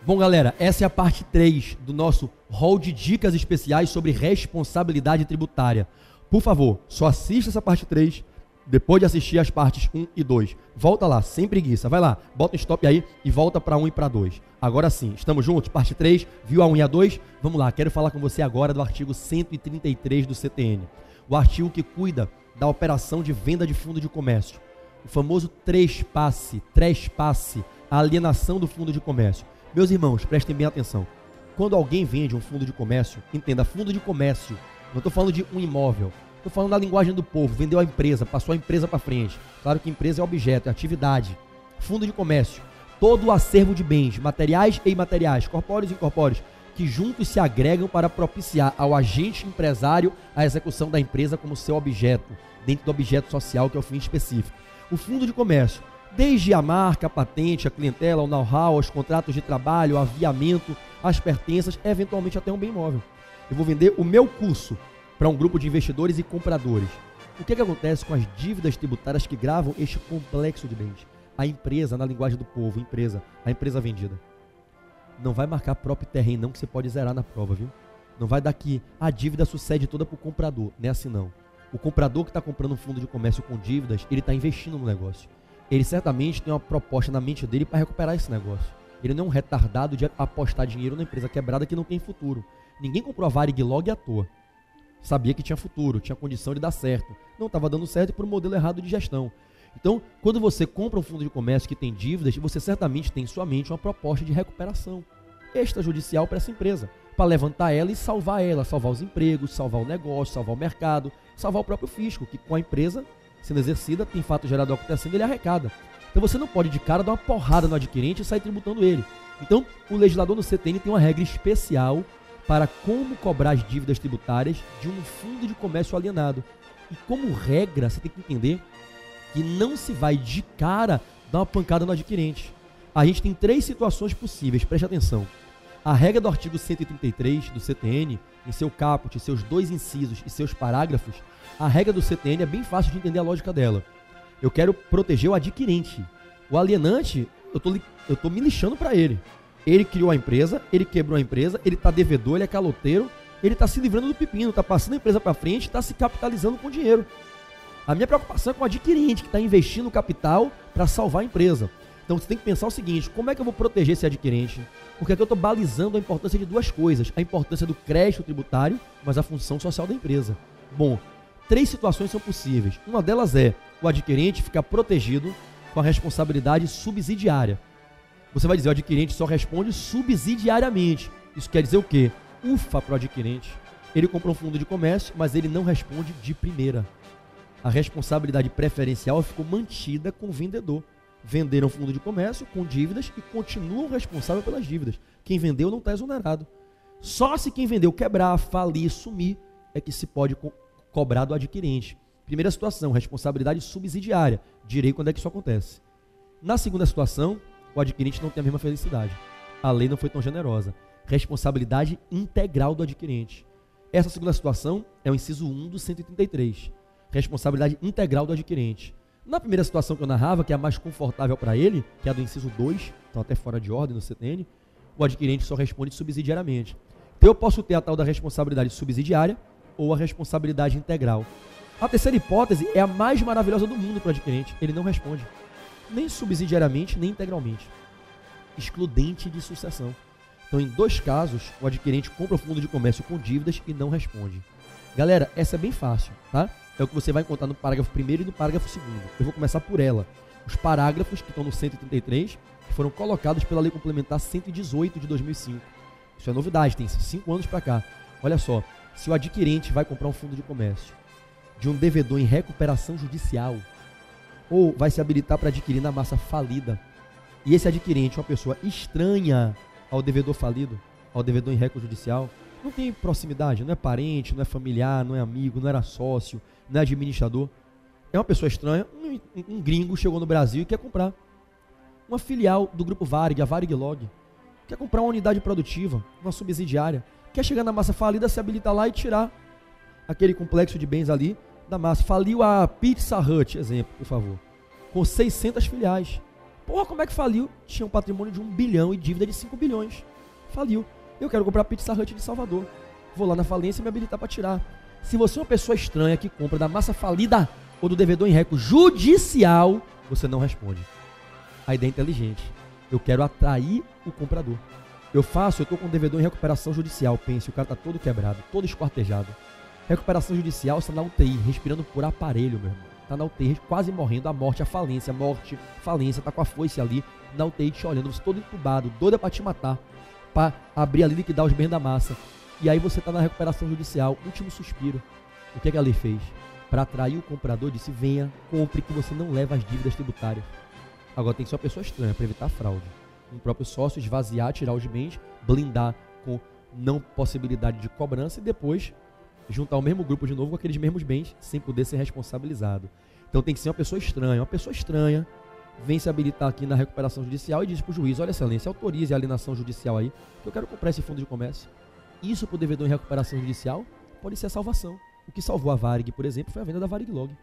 Bom, galera, essa é a parte 3 do nosso hall de dicas especiais sobre responsabilidade tributária. Por favor, só assista essa parte 3 depois de assistir as partes 1 e 2. Volta lá, sem preguiça. Vai lá, bota um stop aí e volta para 1 e para 2. Agora sim, estamos juntos? Parte 3, viu a 1 e a 2? Vamos lá, quero falar com você agora do artigo 133 do CTN. O artigo que cuida da operação de venda de fundo de comércio. O famoso trespasse, a alienação do fundo de comércio. Meus irmãos, prestem bem atenção. Quando alguém vende um fundo de comércio, entenda, fundo de comércio, não estou falando de um imóvel, estou falando da linguagem do povo, vendeu a empresa, passou a empresa para frente. Claro que empresa é objeto, é atividade. Fundo de comércio, todo o acervo de bens, materiais e imateriais, corpóreos e incorpóreos, que juntos se agregam para propiciar ao agente empresário a execução da empresa como seu objeto, dentro do objeto social que é o fim específico. O fundo de comércio, desde a marca, a patente, a clientela, o know-how, os contratos de trabalho, o aviamento, as pertenças, eventualmente até um bem imóvel. Eu vou vender o meu curso para um grupo de investidores e compradores. O que acontece com as dívidas tributárias que gravam este complexo de bens? A empresa, na linguagem do povo, a empresa vendida. Não vai marcar próprio terreno não, que você pode zerar na prova, viu? Não vai dar que a dívida sucede toda para o comprador, não é assim não. O comprador que está comprando um fundo de comércio com dívidas, ele está investindo no negócio. Ele certamente tem uma proposta na mente dele para recuperar esse negócio. Ele não é um retardado de apostar dinheiro na empresa quebrada que não tem futuro. Ninguém comprou a Varig Log à toa. Sabia que tinha futuro, tinha condição de dar certo. Não estava dando certo por um modelo errado de gestão. Então, quando você compra um fundo de comércio que tem dívidas, você certamente tem em sua mente uma proposta de recuperação extrajudicial para essa empresa, para levantar ela e salvar os empregos, salvar o negócio, salvar o mercado, salvar o próprio fisco, que com a empresa sendo exercida, tem fato gerador acontecendo, ele arrecada. Então você não pode de cara dar uma porrada no adquirente e sair tributando ele. Então o legislador no CTN tem uma regra especial para como cobrar as dívidas tributárias de um fundo de comércio alienado. E como regra, você tem que entender que não se vai de cara dar uma pancada no adquirente. A gente tem 3 situações possíveis, preste atenção. A regra do artigo 133 do CTN, em seu caput, seus 2 incisos e seus parágrafos, a regra do CTN é bem fácil de entender a lógica dela. Eu quero proteger o adquirente. O alienante, eu tô me lixando para ele. Ele criou a empresa, ele quebrou a empresa, ele está devedor, ele é caloteiro, ele está se livrando do pepino, está passando a empresa para frente, está se capitalizando com dinheiro. A minha preocupação é com o adquirente, que está investindo capital para salvar a empresa. Então você tem que pensar o seguinte, como é que eu vou proteger esse adquirente? Porque aqui eu estou balizando a importância de 2 coisas. A importância do crédito tributário, mas a função social da empresa. Bom, 3 situações são possíveis. Uma delas é o adquirente ficar protegido com a responsabilidade subsidiária. Você vai dizer, o adquirente só responde subsidiariamente. Isso quer dizer o quê? Ufa para o adquirente. Ele comprou um fundo de comércio, mas ele não responde de primeira. A responsabilidade preferencial ficou mantida com o vendedor. Venderam um fundo de comércio com dívidas e continuam responsáveis pelas dívidas. Quem vendeu não está exonerado. Só se quem vendeu quebrar, falir, sumir, é que se pode cobrar do adquirente. Primeira situação, responsabilidade subsidiária. Direi quando é que isso acontece. Na segunda situação, o adquirente não tem a mesma felicidade. A lei não foi tão generosa. Responsabilidade integral do adquirente. Essa segunda situação é o inciso 1 do 133. Responsabilidade integral do adquirente. Na primeira situação que eu narrava, que é a mais confortável para ele, que é a do inciso 2, então até fora de ordem no CTN, o adquirente só responde subsidiariamente. Então eu posso ter a tal da responsabilidade subsidiária ou a responsabilidade integral. A terceira hipótese é a mais maravilhosa do mundo para o adquirente. Ele não responde, nem subsidiariamente, nem integralmente. Excludente de sucessão. Então, em 2 casos, o adquirente compra o fundo de comércio com dívidas e não responde. Galera, essa é bem fácil, tá? É o que você vai encontrar no parágrafo 1º e no parágrafo 2º. Eu vou começar por ela. Os parágrafos que estão no 133, que foram colocados pela Lei Complementar 118 de 2005. Isso é novidade, tem 5 anos para cá. Olha só, se o adquirente vai comprar um fundo de comércio de um devedor em recuperação judicial, ou vai se habilitar para adquirir na massa falida, e esse adquirente é uma pessoa estranha ao devedor falido, ao devedor em recuperação judicial, não tem proximidade, não é parente, não é familiar, não é amigo, não era sócio, não é administrador. É uma pessoa estranha, um gringo chegou no Brasil e quer comprar uma filial do Grupo Varig, a Varig Log. Quer comprar uma unidade produtiva, uma subsidiária. Quer chegar na massa falida, se habilitar lá e tirar aquele complexo de bens ali da massa. Faliu a Pizza Hut, exemplo, por favor, com 600 filiais. Porra, como é que faliu? Tinha um patrimônio de 1 bilhão e dívida de 5 bilhões. Faliu. Eu quero comprar Pizza Hut de Salvador. Vou lá na falência e me habilitar para tirar. Se você é uma pessoa estranha que compra da massa falida ou do devedor em récord judicial, você não responde. A ideia é inteligente. Eu quero atrair o comprador. Eu estou com um devedor em recuperação judicial. Pense, o cara está todo quebrado, todo esquartejado. Recuperação judicial, você está na UTI, respirando por aparelho, meu irmão. Está na UTI, quase morrendo, a morte, falência, está com a foice ali, na UTI te olhando, você todo entubado, doida para te matar, para abrir ali e liquidar os bens da massa. E aí você está na recuperação judicial, último suspiro. O que é que a lei fez? Para atrair o comprador, disse, venha, compre que você não leva as dívidas tributárias. Agora tem que ser uma pessoa estranha para evitar fraude. Um próprio sócio esvaziar, tirar os bens, blindar com não possibilidade de cobrança e depois juntar o mesmo grupo de novo com aqueles mesmos bens sem poder ser responsabilizado. Então tem que ser uma pessoa estranha. Uma pessoa estranha vem se habilitar aqui na recuperação judicial e diz para o juiz, olha excelência, autorize a alienação judicial aí, que eu quero comprar esse fundo de comércio. Isso para o devedor em recuperação judicial pode ser a salvação. O que salvou a Varig, por exemplo, foi a venda da Varig Log.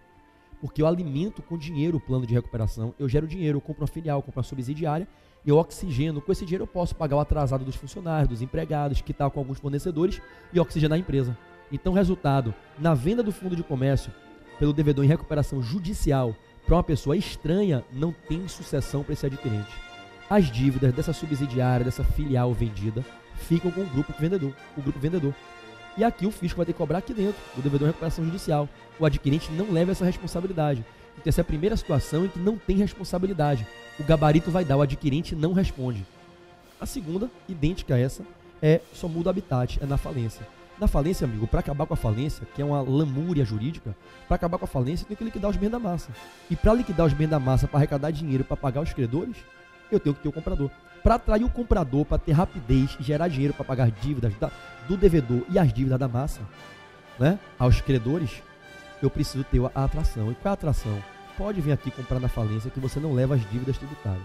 Porque eu alimento com dinheiro o plano de recuperação, eu gero dinheiro, eu compro uma filial, eu compro uma subsidiária, e eu oxigeno. Com esse dinheiro eu posso pagar o atrasado dos funcionários, dos empregados, que está com alguns fornecedores, e oxigenar a empresa. Então, resultado, na venda do fundo de comércio, pelo devedor em recuperação judicial, para uma pessoa estranha, não tem sucessão para esse adquirente. As dívidas dessa subsidiária, dessa filial vendida, ficam com o grupo vendedor. E aqui o fisco vai ter que cobrar aqui dentro, do devedor em recuperação judicial. O adquirente não leva essa responsabilidade. Então, essa é a primeira situação em que não tem responsabilidade. O gabarito vai dar, o adquirente não responde. A segunda, idêntica a essa, só muda o habitat, é na falência. Na falência, amigo, para acabar com a falência, que é uma lamúria jurídica, para acabar com a falência, eu tenho que liquidar os bens da massa. E para liquidar os bens da massa, para arrecadar dinheiro, para pagar os credores, eu tenho que ter o comprador. Para atrair o comprador, para ter rapidez e gerar dinheiro para pagar dívidas do devedor e as dívidas da massa, né, aos credores, eu preciso ter a atração. E qual é a atração? Pode vir aqui comprar na falência que você não leva as dívidas tributárias.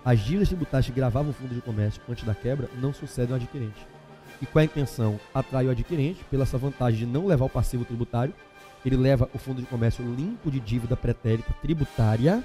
As dívidas tributárias que gravavam o fundo de comércio antes da quebra não sucedem ao adquirente. E qual é a intenção? Atrair o adquirente pela essa vantagem de não levar o passivo tributário. Ele leva o fundo de comércio limpo de dívida pretérita tributária,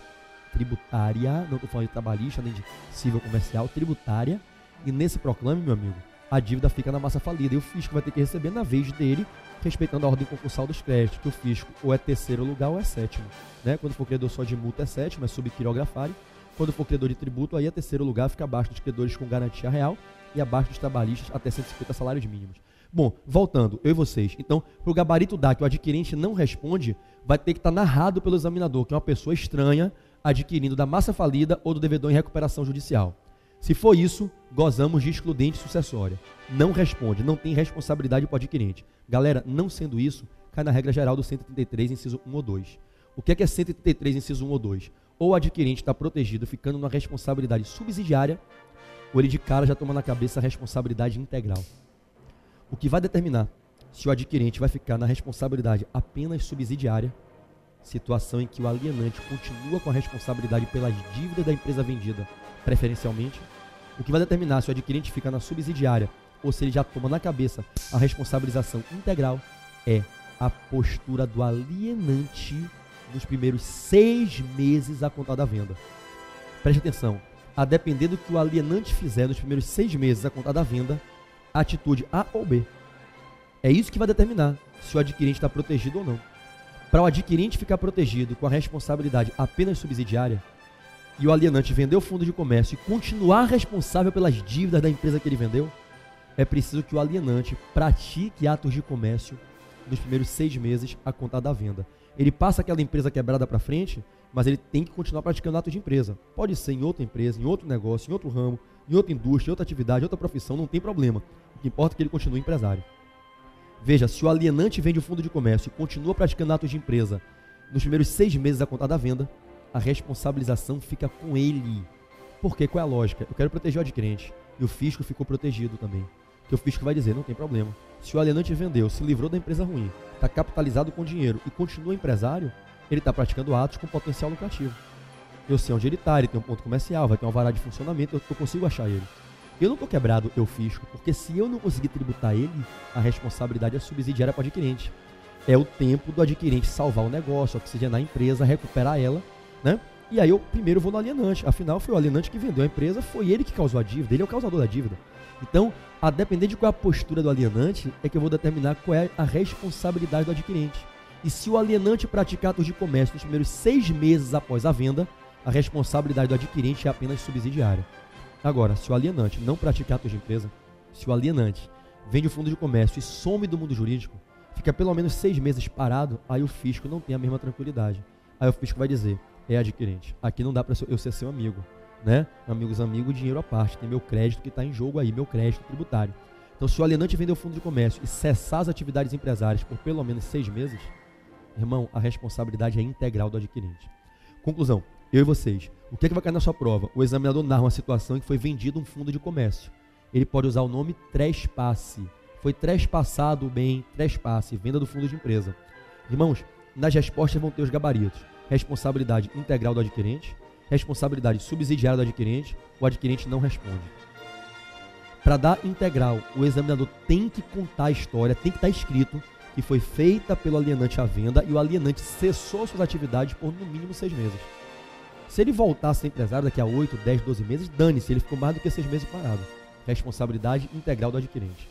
não estou falando de trabalhista, nem de civil comercial, tributária, e nesse proclame, meu amigo, a dívida fica na massa falida, e o fisco vai ter que receber na vez dele, respeitando a ordem concursal dos créditos, que o fisco ou é terceiro lugar ou é sétimo, né? Quando for credor só de multa é sétimo, é subquirografário. Quando for credor de tributo, aí é terceiro lugar, fica abaixo dos credores com garantia real e abaixo dos trabalhistas até 150 salários mínimos. Bom, voltando, eu e vocês. Então, para o gabarito dar que o adquirente não responde, vai ter que estar narrado pelo examinador, que é uma pessoa estranha, adquirindo da massa falida ou do devedor em recuperação judicial. Se for isso, gozamos de excludente sucessória. Não responde, não tem responsabilidade para o adquirente. Galera, não sendo isso, cai na regra geral do 133, inciso 1 ou 2. O que é 133, inciso 1 ou 2? Ou o adquirente está protegido, ficando na responsabilidade subsidiária, ou ele de cara já toma na cabeça a responsabilidade integral. O que vai determinar se o adquirente vai ficar na responsabilidade apenas subsidiária, situação em que o alienante continua com a responsabilidade pelas dívidas da empresa vendida, preferencialmente. O que vai determinar se o adquirente fica na subsidiária ou se ele já toma na cabeça a responsabilização integral é a postura do alienante nos primeiros 6 meses a contar da venda. Preste atenção, a depender do que o alienante fizer nos primeiros 6 meses a contar da venda, a atitude A ou B. É isso que vai determinar se o adquirente está protegido ou não. Para o adquirente ficar protegido com a responsabilidade apenas subsidiária e o alienante vender o fundo de comércio e continuar responsável pelas dívidas da empresa que ele vendeu, é preciso que o alienante pratique atos de comércio nos primeiros 6 meses a contar da venda. Ele passa aquela empresa quebrada para frente, mas ele tem que continuar praticando atos de empresa. Pode ser em outra empresa, em outro negócio, em outro ramo, em outra indústria, em outra atividade, em outra profissão, não tem problema. O que importa é que ele continue empresário. Veja, se o alienante vende o fundo de comércio e continua praticando atos de empresa nos primeiros 6 meses a contar da venda, a responsabilização fica com ele. Por quê? Qual é a lógica? Eu quero proteger o adquirente. E o fisco ficou protegido também. Porque o fisco vai dizer, não tem problema. Se o alienante vendeu, se livrou da empresa ruim, está capitalizado com dinheiro e continua empresário, ele está praticando atos com potencial lucrativo. Eu sei onde ele está, ele tem um ponto comercial, vai ter uma vara de funcionamento, eu consigo achar ele. Eu não estou quebrado, eu fisco, porque se eu não conseguir tributar ele, a responsabilidade é subsidiária para o adquirente. É o tempo do adquirente salvar o negócio, oxigenar a empresa, recuperar ela, né? E aí eu primeiro vou no alienante. Afinal, foi o alienante que vendeu a empresa, foi ele que causou a dívida, ele é o causador da dívida. Então, a depender de qual é a postura do alienante, é que eu vou determinar qual é a responsabilidade do adquirente. E se o alienante praticar atos de comércio nos primeiros 6 meses após a venda, a responsabilidade do adquirente é apenas subsidiária. Agora, se o alienante não praticar atos de empresa, se o alienante vende o fundo de comércio e some do mundo jurídico, fica pelo menos 6 meses parado, aí o fisco não tem a mesma tranquilidade. Aí o fisco vai dizer, é adquirente, aqui não dá para eu ser seu amigo, né? Amigos, dinheiro à parte, tem meu crédito que está em jogo aí, meu crédito tributário. Então, se o alienante vender o fundo de comércio e cessar as atividades empresárias por pelo menos 6 meses, irmão, a responsabilidade é integral do adquirente. Conclusão, eu e vocês, o que é que vai cair na sua prova? O examinador narra uma situação em que foi vendido um fundo de comércio. Ele pode usar o nome trespasse. Foi trespassado o bem, trespasse, venda do fundo de empresa. Irmãos, nas respostas vão ter os gabaritos. Responsabilidade integral do adquirente, responsabilidade subsidiária do adquirente, o adquirente não responde. Para dar integral, o examinador tem que contar a história, tem que estar escrito que foi feita pelo alienante à venda e o alienante cessou suas atividades por no mínimo 6 meses. Se ele voltar a ser empresário daqui a 8, 10, 12 meses, dane-se, ele ficou mais do que 6 meses parado. Responsabilidade integral do adquirente.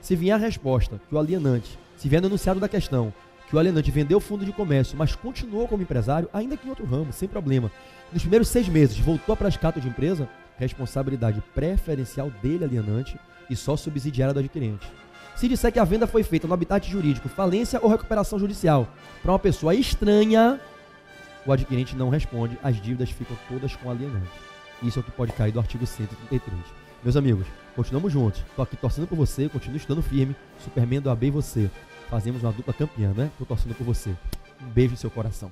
Se vier a resposta que o alienante, se vier no enunciado da questão, que o alienante vendeu o fundo de comércio, mas continuou como empresário, ainda que em outro ramo, sem problema, nos primeiros 6 meses voltou a praticar ato de empresa, responsabilidade preferencial dele, alienante, e só subsidiária do adquirente. Se disser que a venda foi feita no habitat jurídico, falência ou recuperação judicial, para uma pessoa estranha, o adquirente não responde, as dívidas ficam todas com o alienante. Isso é o que pode cair do artigo 133. Meus amigos, continuamos juntos. Estou aqui torcendo por você, continuo estando firme. Superman do AB e você. Fazemos uma dupla campeã, né? Estou torcendo por você. Um beijo no seu coração.